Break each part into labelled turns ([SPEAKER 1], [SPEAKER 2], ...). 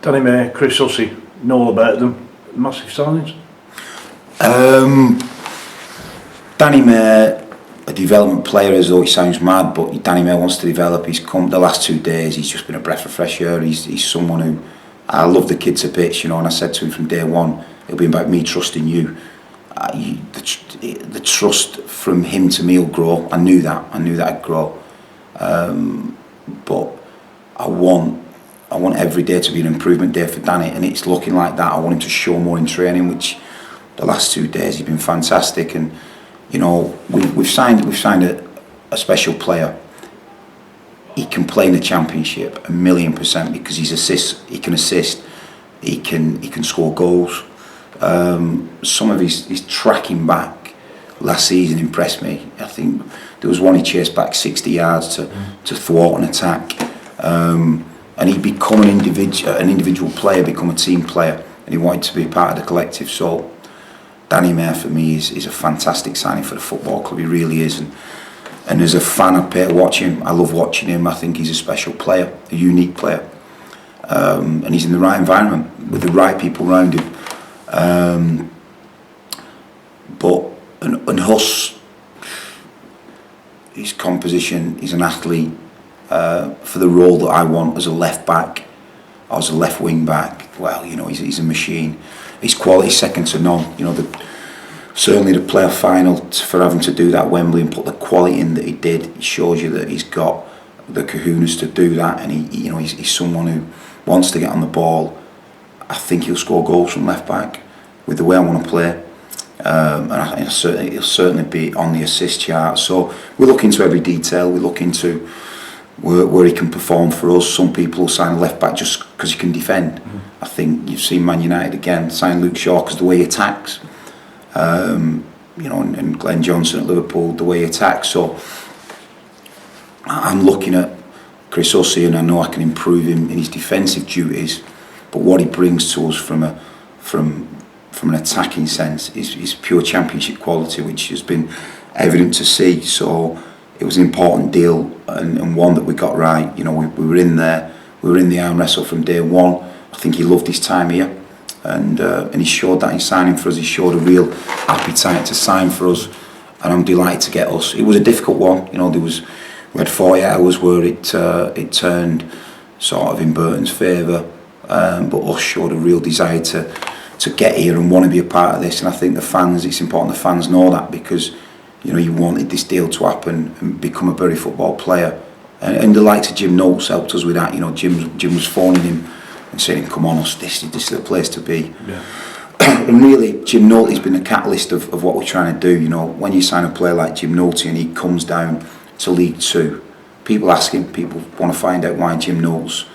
[SPEAKER 1] Danny May, Chris Hussey, know all about them. Massive signings.
[SPEAKER 2] Danny May, a development player, as though he sounds mad, but Danny May wants to develop. He's come the last 2 days. He's just been a breath of fresh air. He's someone who I love the kid to bits, you know. And I said to him from day one, it'll be about me trusting you. The trust from him to me will grow. I knew that it'd grow. But I want every day to be an improvement day for Danny, and it's looking like that. I want him to show more in training, which the last 2 days he's been fantastic. And you know, we've signed a special player. He can play in the Championship 1,000,000% because he can assist, he can score goals. Some of his tracking back last season impressed me. I think there was one he chased back 60 yards to thwart an attack, and he'd become an individual player, become a team player, and he wanted to be part of the collective. So Danny May for me is a fantastic signing for the football club. He really is, and as a fan I pay to watch him. I love watching him. I think he's a special player, a unique player, and he's in the right environment with the right people around him. And Huss, his composition, he's an athlete for the role that I want as a left back, or as a left wing back. Well, you know, he's a machine. His quality is second to none. You know, certainly the playoff final, for having to do that Wembley and put the quality in that he did, it shows you that he's got the kahunas to do that, and he's someone who wants to get on the ball. I think he'll score goals from left back with the way I want to play, and he'll certainly be on the assist chart. So we look into every detail. We look into where he can perform for us. Some people will sign a left back just because he can defend. I think you've seen Man United again sign Luke Shaw because the way he attacks, you know, and Glenn Johnson at Liverpool, the way he attacks. So I'm looking at Chris Hussey, and I know I can improve him in his defensive duties, but what he brings to us from an attacking sense is pure Championship quality, which has been evident to see. So it was an important deal, and one that we got right. You know, we were in there, we were in the arm wrestle from day one. I think he loved his time here, and he showed that in signing for us. He showed a real appetite to sign for us, and I'm delighted to get us. It was a difficult one, you know. We had 40 hours where it turned sort of in Burton's favour, but us showed a real desire to get here and want to be a part of this. And I think it's important the fans know that, because you know, you wanted this deal to happen and become a Bury football player, and the likes of Jim Notes helped us with that. You know, Jim was phoning him and saying, "Come on, this is the place to be."
[SPEAKER 1] Yeah.
[SPEAKER 2] And really, Jim Nolte has been the catalyst of what we're trying to do. You know, when you sign a player like Jim Nolte and he comes down to League Two, people want to find out why Jim Nolte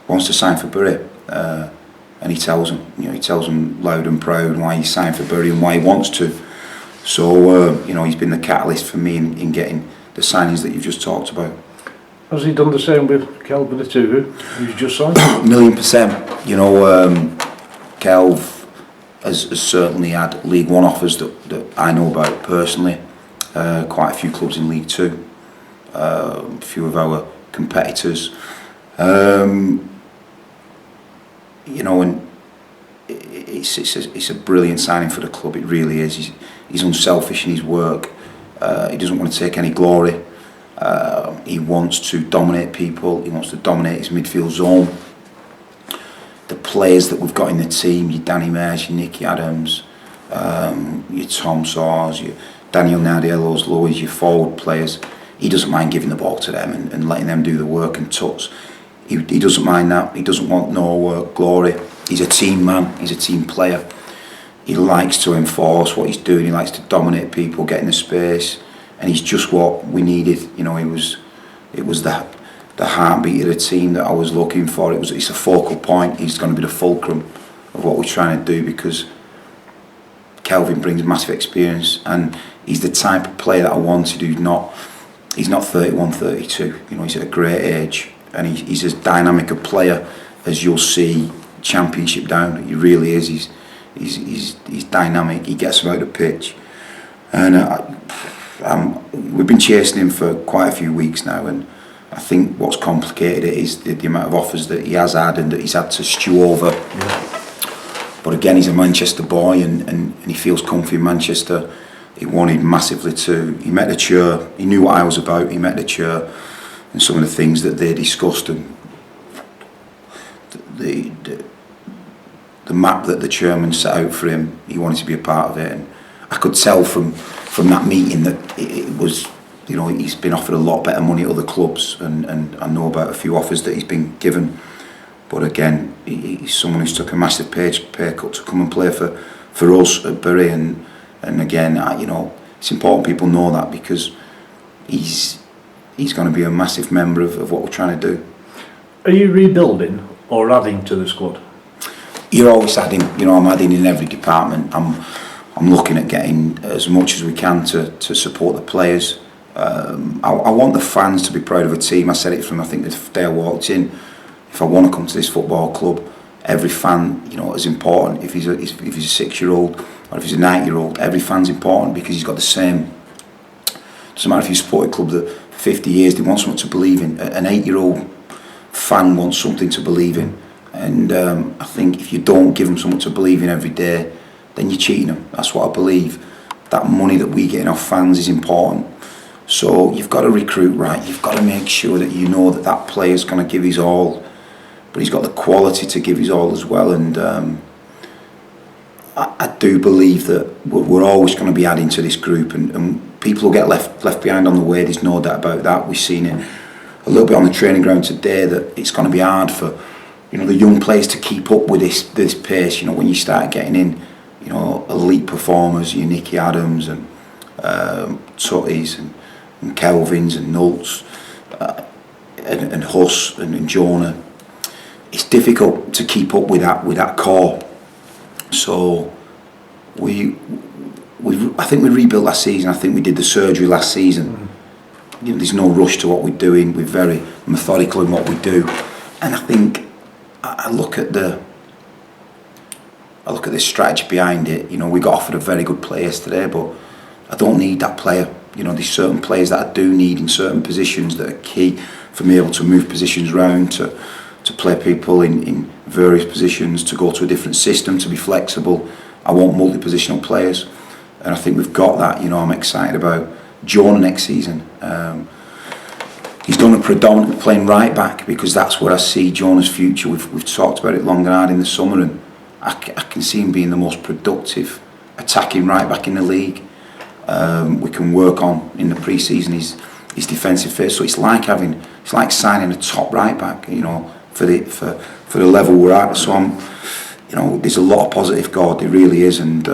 [SPEAKER 2] wants to sign for Bury, and he tells them loud and proud why he signed for Bury and why he wants to. So you know, he's been the catalyst for me in getting the signings that you've just talked about.
[SPEAKER 1] Has he done the same with Kelvin Atugu, who's just signed?
[SPEAKER 2] 1,000,000%. You know, Kelv has certainly had League One offers that I know about personally. Quite a few clubs in League Two, a few of our competitors. You know, and it's a brilliant signing for the club. It really is. He's unselfish in his work. He doesn't want to take any glory. He wants to dominate people. He wants to dominate his midfield zone. The players that we've got in the team, your Danny Mays, your Nicky Adams, your Tom Saws, your Daniel Nardiellos, Lois, your forward players, he doesn't mind giving the ball to them and letting them do the work and tuts. He doesn't mind that. He doesn't want no glory. He's a team man. He's a team player. He likes to enforce what he's doing. He likes to dominate people, get in the space, and he's just what we needed. You know, it was the heartbeat of the team that I was looking for. It's a focal point. He's going to be the fulcrum of what we're trying to do, because Kelvin brings massive experience, and he's the type of player that I wanted. He's not 31, 32. You know, he's at a great age, and he's as dynamic a player as you'll see Championship down. He really is. He's dynamic. He gets about the pitch, and we've been chasing him for quite a few weeks now, and I think what's complicated it is the amount of offers that he has had and that he's had to stew over. But again, he's a Manchester boy and he feels comfy in Manchester. He wanted massively to. He met the chair. He knew what I was about. He met the chair and some of the things that they discussed and the map that the chairman set out for him. He wanted to be a part of it, and I could tell from that meeting that it was. You know, he's been offered a lot better money at other clubs, and I know about a few offers that he's been given. But again, he's someone who's took a massive pay cut to come and play for us at Bury, and again, you know, it's important people know that because he's going to be a massive member of what we're trying to do.
[SPEAKER 1] Are you rebuilding or adding to the squad?
[SPEAKER 2] You're always adding. You know, I'm adding in every department. I'm looking at getting as much as we can to support the players. I want the fans to be proud of a team. I said it from I think the day I walked in. If I want to come to this football club, every fan, you know, is important. If he's a 6-year-old or if he's a 9-year-old, every fan's important because he's got the same. Doesn't matter if you support a club that for 50 years they want something to believe in. An 8-year-old fan wants something to believe in, and I think if you don't give them something to believe in every day, then you're cheating them. That's what I believe. That money that we get in off fans is important. So you've got to recruit right. You've got to make sure that you know that player's going to give his all, but he's got the quality to give his all as well. And I do believe that we're always going to be adding to this group, and people will get left behind on the way. There's no doubt about that. We've seen it a little bit on the training ground today that it's going to be hard for, you know, the young players to keep up with this pace. You know, when you start getting in, you know, elite performers, your Nicky Adams and Tutties and Kelvins and Nults and Huss and Jonah, it's difficult to keep up with that core. So I think we rebuilt last season. I think we did the surgery last season. You know, there's no rush to what we're doing. We're very methodical in what we do, and I think I look at the strategy behind it. You know, we got offered a very good player yesterday, but I don't need that player. You know, there's certain players that I do need in certain positions that are key for me able to move positions around, to play people in various positions, to go to a different system, to be flexible. I want multi-positional players, and I think we've got that. You know, I'm excited about Jonah next season. He's done a predominantly playing right back because that's where I see Jonah's future. We've talked about it long and hard in the summer, and I can see him being the most productive attacking right back in the league. We can work on in the pre-season his defensive phase. So it's like signing a top right back, you know, for the level we're at. So you know, there's a lot of positive, God, there really is, and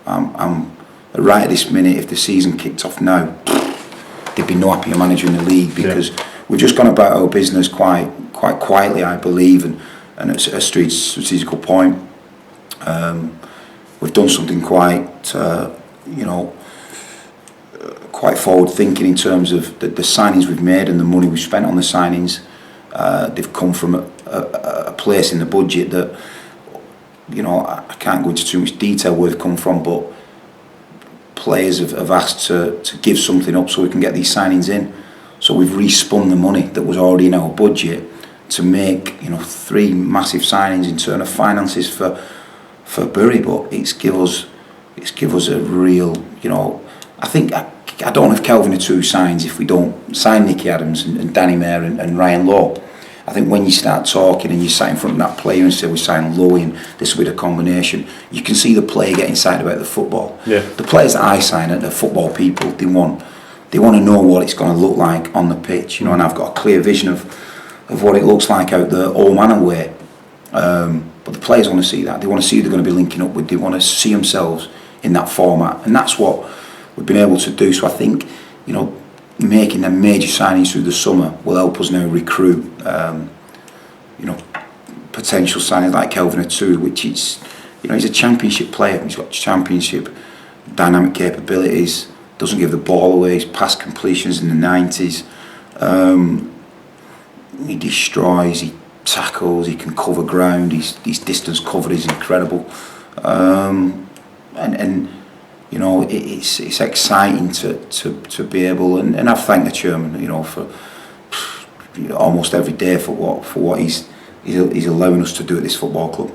[SPEAKER 2] I'm right at this minute. If the season kicked off now, there'd be no happier manager in the league because we've just gone about our business quite quietly, I believe, and at a strategical point. We've done something quite, you know, quite forward thinking in terms of the signings we've made and the money we've spent on the signings. They've come from a place in the budget that, you know, I can't go into too much detail where they've come from, but players have asked to give something up so we can get these signings in. So we've respun the money that was already in our budget to make, you know, 3 massive signings in terms of finances for Bury, but it's give us a real, you know, I think I don't know if Kelvin Atu signs if we don't sign Nicky Adams and Danny Mayer and Ryan Lowe. I think when you start talking and you sat in front of that player and say we sign Lowe and this will be the combination, you can see the player getting excited about the football. Yeah. The players that I sign are the football people. They want to know what it's going to look like on the pitch, you know, and I've got a clear vision of what it looks like out there, all manner way. But the players want to see that. They want to see who they're going to be linking up with. They want to see themselves in that format, and that's what we've been able to do. So I think, you know, making them major signings through the summer will help us now recruit, you know, potential signings like Kelvin Atu, which is, you know, he's a championship player. He's got championship dynamic capabilities. Doesn't give the ball away. His pass completions in the 90s. He destroys. He tackles. He can cover ground. His distance covered is incredible. And you know, it's exciting to be able, and I've thanked the chairman, you know, for almost every day for what he's allowing us to do at this football club.